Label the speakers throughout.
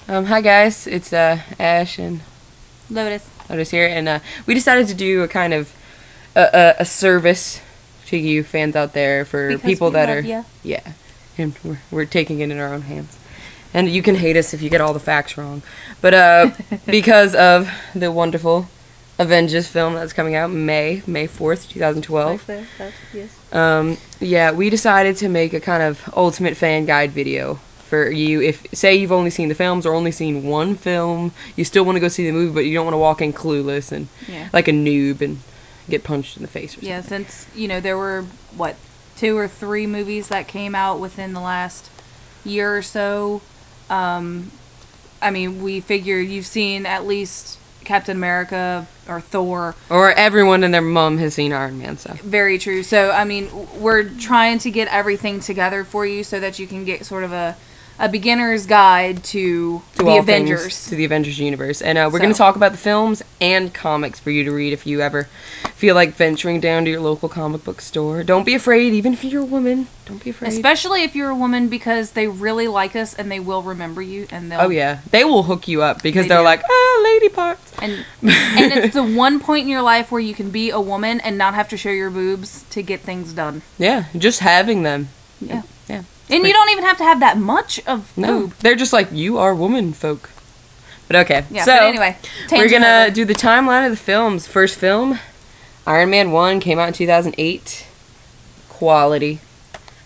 Speaker 1: Hi guys, it's Ash and
Speaker 2: Lotus.
Speaker 1: Here, and we decided to do a kind of a service to you fans out there for
Speaker 2: Because
Speaker 1: people
Speaker 2: we
Speaker 1: that
Speaker 2: love
Speaker 1: are
Speaker 2: ya.
Speaker 1: yeah, and we're taking it in our own hands. And you can hate us if you get all the facts wrong, but because of the wonderful Avengers film that's coming out May 4th, 2012.
Speaker 2: Yes.
Speaker 1: Yeah, we decided to make a kind of ultimate fan guide video for you. If, say, you've only seen the films or only seen one film, you still want to go see the movie, but you don't want to walk in clueless and like a noob and get punched in the face or something.
Speaker 2: Yeah, since, there were, 2 or 3 movies that came out within the last year or so. We figured you've seen at least Captain America or Thor.
Speaker 1: Or everyone and their mom has seen Iron Man, so.
Speaker 2: Very true. So, we're trying to get everything together for you so that you can get sort of a beginner's guide to the Avengers.
Speaker 1: To the Avengers universe. And we're going to talk about the films and comics for you to read if you ever feel like venturing down to your local comic book store. Don't be afraid, even if you're a woman. Don't be afraid.
Speaker 2: Especially if you're a woman, because they really like us and they will remember you. And they'll,
Speaker 1: oh, yeah. They will hook you up because they're like, lady parts.
Speaker 2: And it's the one point in your life where you can be a woman and not have to show your boobs to get things done.
Speaker 1: Yeah, just having them.
Speaker 2: Yeah.
Speaker 1: Yeah.
Speaker 2: And you don't even have to have that much of boob.
Speaker 1: They're just like, you are woman folk. But okay.
Speaker 2: Yeah,
Speaker 1: so,
Speaker 2: but anyway.
Speaker 1: We're going to do the timeline of the films. First film, Iron Man 1, came out in 2008. Quality.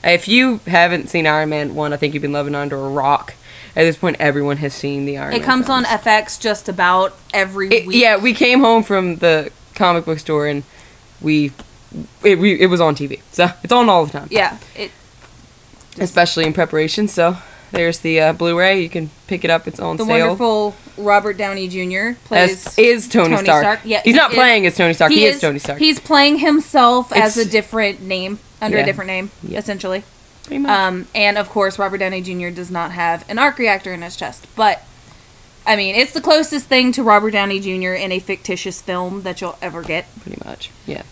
Speaker 1: If you haven't seen Iron Man 1, I think you've been living under a rock. At this point, everyone has seen the Iron Man
Speaker 2: It comes
Speaker 1: films.
Speaker 2: on FX just about every week.
Speaker 1: Yeah, we came home from the comic book store and it was on TV. So, it's on all the time.
Speaker 2: Yeah.
Speaker 1: Especially in preparation, so there's the Blu-ray. You can pick it up. It's on
Speaker 2: sale. The wonderful Robert Downey Jr. plays
Speaker 1: is Tony Stark.
Speaker 2: Yeah,
Speaker 1: he's not playing as Tony Stark. He is Tony Stark.
Speaker 2: He's playing himself as a different name, under a different name,
Speaker 1: Yeah.
Speaker 2: essentially.
Speaker 1: Pretty much.
Speaker 2: And of course, Robert Downey Jr. does not have an arc reactor in his chest, but it's the closest thing to Robert Downey Jr. in a fictitious film that you'll ever get.
Speaker 1: Pretty much, yeah.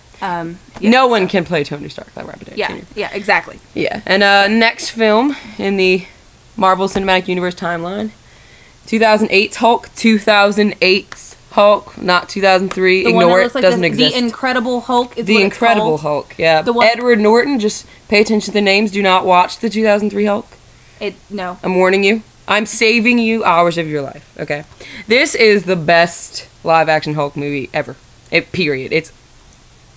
Speaker 2: No
Speaker 1: one can play Tony Stark like Robert Downey Jr.
Speaker 2: Yeah, exactly.
Speaker 1: Yeah, and next film in the Marvel Cinematic Universe timeline, 2008's Hulk, 2008's Hulk, not 2003. Ignore it, doesn't exist.
Speaker 2: The Incredible Hulk is
Speaker 1: The Incredible Hulk, yeah. Edward Norton, just pay attention to the names. Do not watch the 2003 Hulk.
Speaker 2: No.
Speaker 1: I'm warning you. I'm saving you hours of your life, okay? This is the best live-action Hulk movie ever. Period. It's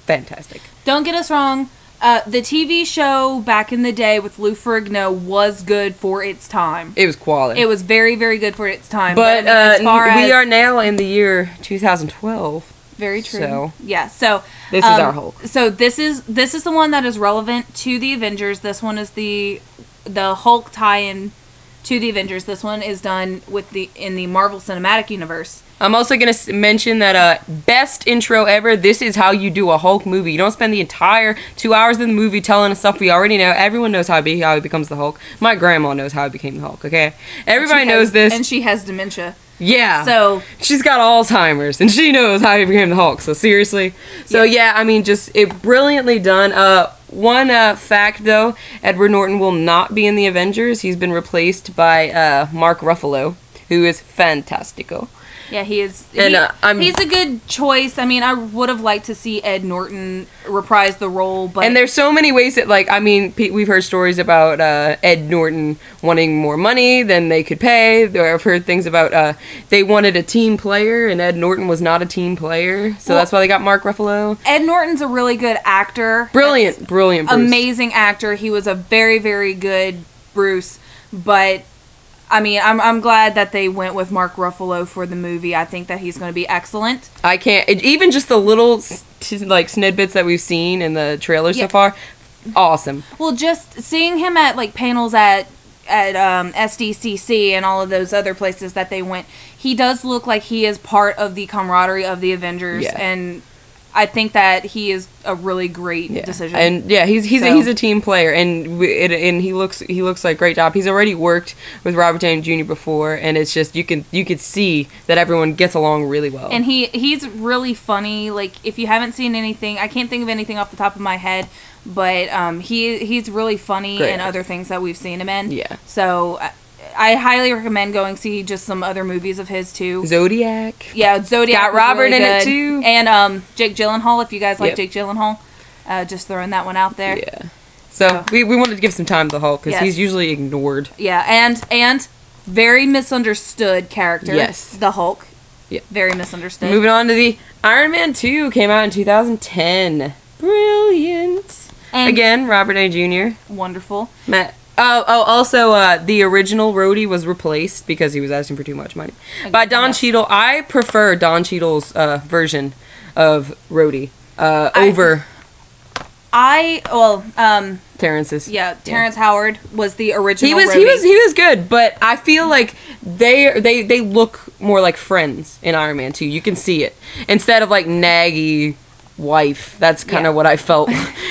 Speaker 1: fantastic.
Speaker 2: Don't get us wrong. The TV show back in the day with Lou Ferrigno was good for its time.
Speaker 1: It was quality.
Speaker 2: It was very, very good for its time.
Speaker 1: But we are now in the year 2012.
Speaker 2: Very true.
Speaker 1: So
Speaker 2: yeah. So
Speaker 1: this is our Hulk.
Speaker 2: So this is the one that is relevant to the Avengers. This one is the Hulk tie-in to the Avengers. This one is done in the Marvel Cinematic Universe. I'm
Speaker 1: also going to mention that best intro ever. This is how you do a Hulk movie. You don't spend the entire 2 hours of the movie telling us stuff we already know. Everyone knows how he becomes the Hulk. My grandma knows how he became the Hulk, okay? Everybody knows this.
Speaker 2: And she has dementia.
Speaker 1: Yeah.
Speaker 2: So
Speaker 1: she's got Alzheimer's, and she knows how he became the Hulk. So seriously. So yeah, just brilliantly done. One fact, though, Edward Norton will not be in the Avengers. He's been replaced by Mark Ruffalo, who is fantastico.
Speaker 2: Yeah, he is.
Speaker 1: And
Speaker 2: he's a good choice. I would have liked to see Ed Norton reprise the role, but
Speaker 1: and there's so many ways that, we've heard stories about Ed Norton wanting more money than they could pay. I've heard things about they wanted a team player, and Ed Norton was not a team player, so that's why they got Mark Ruffalo.
Speaker 2: Ed Norton's a really good actor.
Speaker 1: Brilliant Bruce.
Speaker 2: Amazing actor. He was a very, very good Bruce, but I'm glad that they went with Mark Ruffalo for the movie. I think that he's going to be excellent.
Speaker 1: Even just the little snippets that we've seen in the trailer so far, awesome.
Speaker 2: Well, just seeing him at panels at SDCC and all of those other places that they went, he does look like he is part of the camaraderie of the Avengers, and I think that he is a really great decision. And
Speaker 1: he's a team player, and he looks like a great job. He's already worked with Robert Downey Jr. before, and it's just you could see that everyone gets along really well.
Speaker 2: And he's really funny. If you haven't seen anything, I can't think of anything off the top of my head, but he's really funny in other things that we've seen him in.
Speaker 1: Yeah.
Speaker 2: So I highly recommend going see just some other movies of his too.
Speaker 1: Zodiac.
Speaker 2: Yeah, Zodiac.
Speaker 1: Got Robert
Speaker 2: really
Speaker 1: in
Speaker 2: good.
Speaker 1: it too.
Speaker 2: And Jake Gyllenhaal, if you guys like Jake Gyllenhaal. Just throwing that one out there.
Speaker 1: Yeah. So we wanted to give some time to the Hulk because he's usually ignored.
Speaker 2: Yeah, and very misunderstood character.
Speaker 1: Yes.
Speaker 2: The Hulk.
Speaker 1: Yeah.
Speaker 2: Very misunderstood.
Speaker 1: Moving on to the Iron Man 2 came out in 2010. Brilliant. And again, Robert A. Jr.
Speaker 2: Wonderful.
Speaker 1: Also, the original Rhodey was replaced because he was asking for too much money by Don Cheadle. I prefer Don Cheadle's version of Rhodey over Terrence's.
Speaker 2: Yeah, Terrence Howard was the original.
Speaker 1: He was good, but I feel like they look more like friends in Iron Man 2. You can see it instead of like naggy wife. That's kind of what I felt.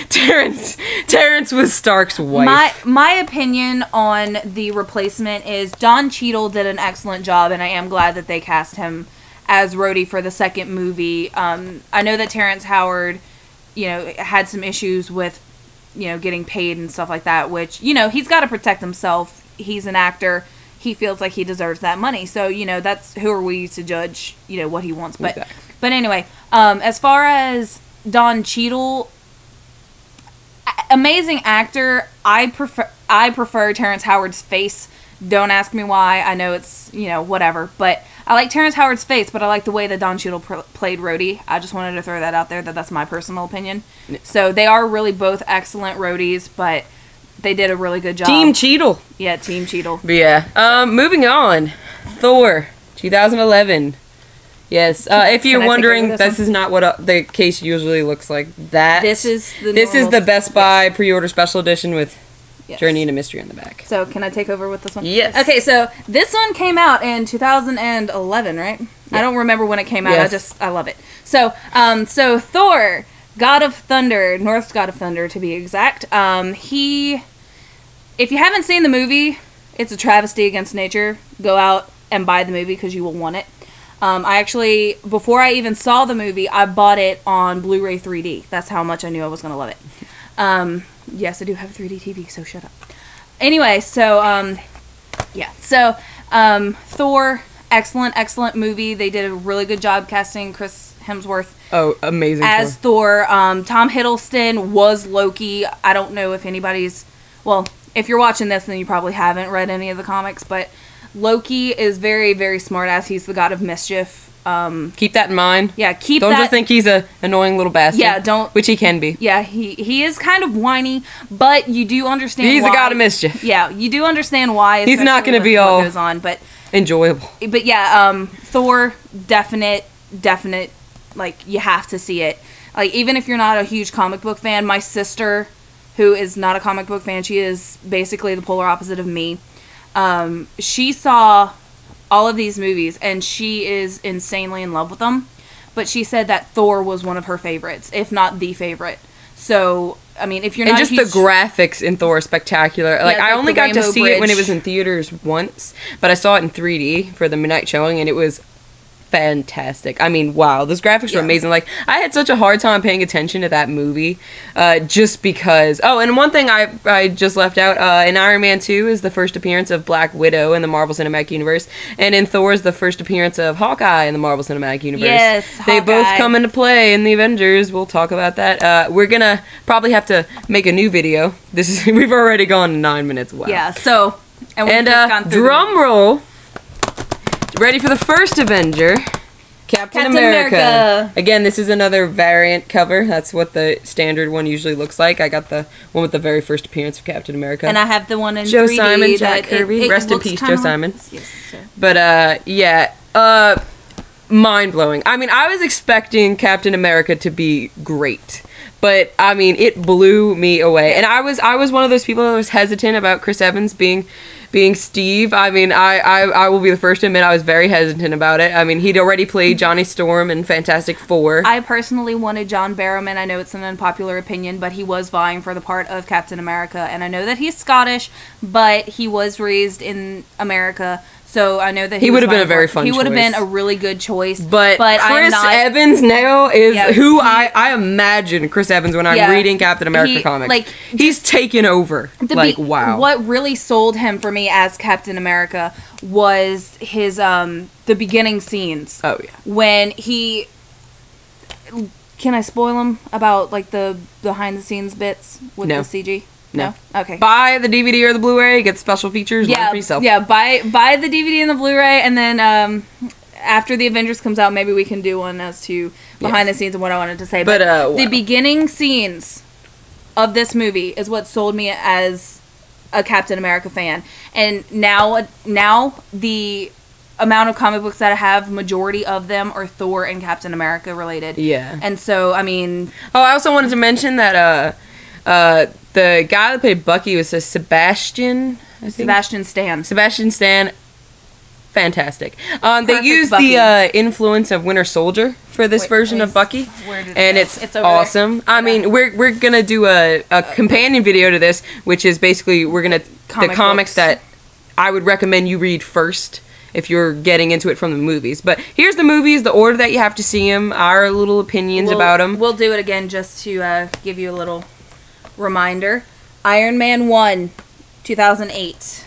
Speaker 1: Terrence was Stark's wife.
Speaker 2: My opinion on the replacement is Don Cheadle did an excellent job, and I am glad that they cast him as Rhodey for the second movie. I know that Terrence Howard, had some issues with, getting paid and stuff like that, which, he's got to protect himself. He's an actor. He feels like he deserves that money. So, that's who are we to judge, what he wants. But anyway, as far as Don Cheadle, amazing actor. I prefer Terrence Howard's face. Don't ask me why. I know it's, whatever. But I like Terrence Howard's face, but I like the way that Don Cheadle played Rhodey. I just wanted to throw that out there, that's my personal opinion. So they are really both excellent Rhodeys, but they did a really good job.
Speaker 1: Team Cheadle.
Speaker 2: Yeah, Team Cheadle.
Speaker 1: But yeah. Moving on. Thor, 2011. Yes. If you're wondering, this is not what the case usually looks like. This is the Best Buy pre-order special edition with Journey into Mystery on the back.
Speaker 2: So can I take over with this one?
Speaker 1: Yes.
Speaker 2: Okay, so this one came out in 2011, right? Yeah. I don't remember when it came out. Yes. I love it. So Thor, God of Thunder, Norse God of Thunder to be exact. If you haven't seen the movie, it's a travesty against nature. Go out and buy the movie because you will want it. I actually, before I even saw the movie, I bought it on Blu-ray 3D. That's how much I knew I was going to love it. Yes, I do have a 3D TV, so shut up. Anyway, so Thor, excellent movie. They did a really good job casting Chris Hemsworth.
Speaker 1: Oh, amazing.
Speaker 2: As Thor. Tom Hiddleston was Loki. I don't know if anybody's, well, if you're watching this, then you probably haven't read any of the comics, but Loki is very, very smart ass. He's the god of mischief.
Speaker 1: Keep that in mind.
Speaker 2: Yeah,
Speaker 1: don't just think he's a annoying little bastard.
Speaker 2: Yeah, don't.
Speaker 1: Which he can be.
Speaker 2: Yeah, he is kind of whiny, but you do understand.
Speaker 1: He's
Speaker 2: why.
Speaker 1: a god of mischief.
Speaker 2: Yeah, you do understand why.
Speaker 1: He's not going to be all
Speaker 2: goes on, but
Speaker 1: enjoyable.
Speaker 2: But yeah, Thor, definite. Like you have to see it. Like even if you're not a huge comic book fan, my sister, who is not a comic book fan, she is basically the polar opposite of me. She saw all of these movies and she is insanely in love with them, but she said that Thor was one of her favorites, if not the favorite. So I mean, if you're not
Speaker 1: and just the graphics in Thor are spectacular. Like I only got to see it when it was in theaters once, but I saw it in 3D for the midnight showing and it was fantastic. I mean, wow, those graphics were amazing. Like I had such a hard time paying attention to that movie just because and one thing I just left out, in Iron Man 2 is the first appearance of Black Widow in the Marvel Cinematic Universe, and in Thor is the first appearance of Hawkeye in the Marvel Cinematic Universe.
Speaker 2: Yes,
Speaker 1: they both come into play in the Avengers. We'll talk about that. We're gonna probably have to make a new video. We've already gone 9 minutes. Wow.
Speaker 2: Yeah, so
Speaker 1: and drum roll. Ready for the First Avenger, Captain America. Again, this is another variant cover. That's what the standard one usually looks like. I got the one with the very first appearance of Captain America.
Speaker 2: And I have the one in
Speaker 1: Joe
Speaker 2: 3D
Speaker 1: Simon, Jack Kirby. Rest in peace, Joe Simon.
Speaker 2: Yes, sir.
Speaker 1: But, mind-blowing. I mean, I was expecting Captain America to be great. But, I mean, it blew me away. And I was one of those people that was hesitant about Chris Evans being Steve. I mean, I will be the first to admit I was very hesitant about it. I mean, he'd already played Johnny Storm in Fantastic Four.
Speaker 2: I personally wanted John Barrowman. I know it's an unpopular opinion, but he was vying for the part of Captain America. And I know that he's Scottish, but he was raised in America. So I know that
Speaker 1: he would have been a very fun choice.
Speaker 2: He would have been a really good choice.
Speaker 1: But Chris Evans now is I imagine Chris Evans when I'm reading Captain America comics. Like, he's taken over. Wow.
Speaker 2: What really sold him for me as Captain America was his the beginning scenes.
Speaker 1: Oh yeah.
Speaker 2: When he... Can I spoil them about, like, the behind-the-scenes bits with the CG? No? Okay.
Speaker 1: Buy the DVD or the Blu-ray, get special features, learn for yourself.
Speaker 2: Yeah, buy the DVD and the Blu-ray, and then after the Avengers comes out, maybe we can do one as to behind-the-scenes and what I wanted to say. But the beginning scenes of this movie is what sold me as a Captain America fan. And now the... amount of comic books that I have, majority of them are Thor and Captain America related.
Speaker 1: Yeah.
Speaker 2: And so, I mean...
Speaker 1: Oh, I also wanted to mention that the guy that played Bucky was Sebastian
Speaker 2: Stan.
Speaker 1: Sebastian Stan. Fantastic. They used the influence of Winter Soldier for this version of Bucky, and it's awesome. I mean, we're gonna do a companion video to this, which is basically the comics that I would recommend you read first if you're getting into it from the movies. But here's the movies, the order that you have to see them, our little opinions about them.
Speaker 2: We'll do it again just to give you a little reminder. Iron Man 1, 2008.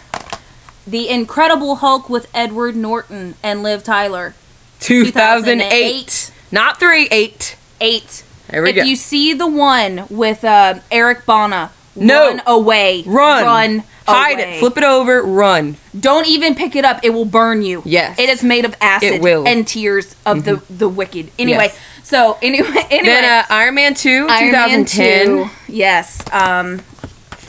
Speaker 2: The Incredible Hulk with Edward Norton and Liv Tyler.
Speaker 1: 2008. Not 3, 8.
Speaker 2: 8.
Speaker 1: There we go.
Speaker 2: If you see the one with Eric Bana, run away.
Speaker 1: Run. Hide it. Flip it over. Run.
Speaker 2: Don't even pick it up. It will burn you.
Speaker 1: Yes.
Speaker 2: It is made of acid and tears of the wicked. Anyway, Then
Speaker 1: Iron Man 2, 2010.
Speaker 2: Yes.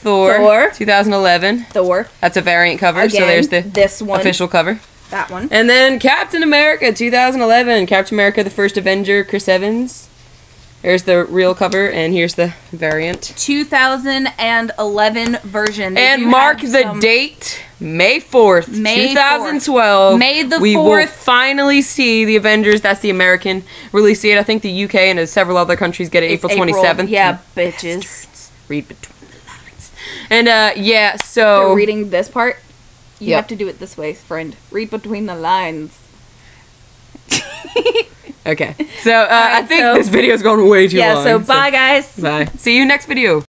Speaker 1: Thor, 2011.
Speaker 2: Thor.
Speaker 1: That's a variant cover,
Speaker 2: Again,
Speaker 1: so there's
Speaker 2: this one.
Speaker 1: Official cover.
Speaker 2: That one.
Speaker 1: And then Captain America, 2011. Captain America, the First Avenger, Chris Evans. There's the real cover, and here's the variant.
Speaker 2: 2011 version.
Speaker 1: And mark the date, May 4th, 2012.
Speaker 2: May the 4th.
Speaker 1: We will finally see the Avengers. That's the American release date. I think the UK and several other countries get it April 27th.
Speaker 2: Yeah, bitches.
Speaker 1: Read between the lines. And, so...
Speaker 2: You're reading this part? You have to do it this way, friend. Read between the lines.
Speaker 1: Okay, so I think this video is going way too long.
Speaker 2: Yeah, so bye, guys.
Speaker 1: Bye. See you next video.